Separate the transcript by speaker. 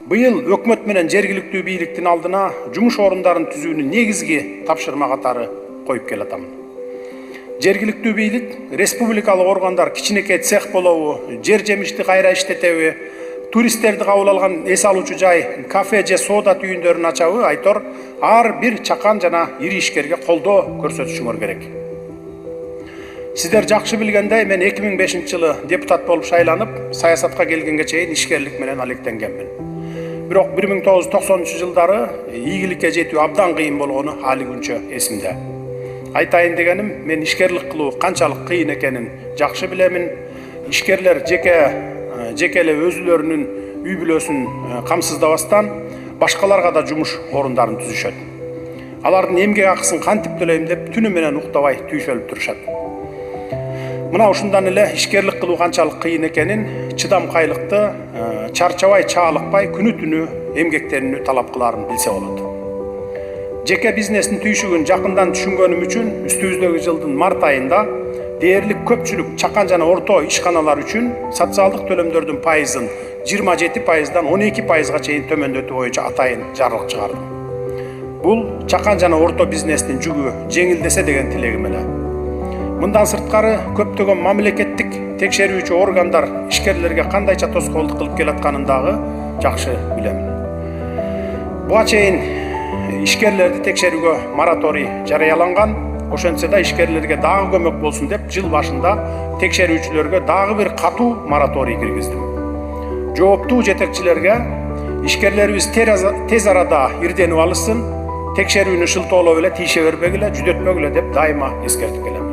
Speaker 1: Быйыл өкмөт менен жергиликтүү бийликтин алдына жумуш орундарын түзүүнү негизги тапшырма катары коюп келатам. Жергиликтүү бийлик, республикалык органдар кичинекей цех болобу, жер жемишти кайра иштетеби, туристтерди кабыл алган эс алуучу жай, кафе же соода түйүндөрүн ачабы, айтор ар бир чакан жана ири ишкерге колдоо көрсөтүшүңөр керек. Сиздер жакшы билгендей, мен 2005-жылы депутат болуп шайланып, саясатка келгенге чейин ишкерлик менен алектенгенмин. Бирок 1990-жылдары ийгиликке жетүү абдан кыйын болгону али күнчө эсимде. Айтайын дегеним, мен ишкерлик кылуу канчалык кыйын экенин жакшы билемин. Ишкерлер жеке эле өзүлөрүнүн үй бүлөсүн камсыздабастан башкаларга да жумуш орундарын түзүшөт. Алардын эмгек акысын кантип төлөйм деп түнү менен уктабай түйшөлүп турушат. Мына ушундан эле ишкерлик кылуу канчалык кыйын экенин, чыдамкайлыкты, чарчабай чаалыкпай күнү түнү эмгектенүүнү талап кылаарын билсе болот. Жеке бизнестин түйшүгүн жакындан түшүнгөнүм үчүн үстүбүздөгү жылдын март айында дээрлик көпчүлүк чакан жана орто ишканалар үчүн социалдык төлөмдөрдүн пайызын 27%дан 12%га чейин төмөндөтүү боюнча атайын жарлык чыгардым. Бул чакан жана орто бизнестин жүгү жеңилдесе деген тилегим эле. Мындан сырткары көптөгөн мамлекеттик текшерүүчү органдар ишкерлерге кандайча тоскоолдук кылып келатканын дагы жакшы билем. Буга чейин ишкерлерди текшерүүгө мораторий жарыяланган. Ошентсе да ишкерлерге дагы көмөк болсун деп жыл башында текшерүүчүлөргө дагы бир катуу мораторий киргиздим. Жооптуу жетекчилерге ишкерлерибиз тез арада ирденип алышсын, текшерүүнү шылтоолоп эле тийше бербегиле, жүдөтпөгүлө деп дайыма эскертип келем.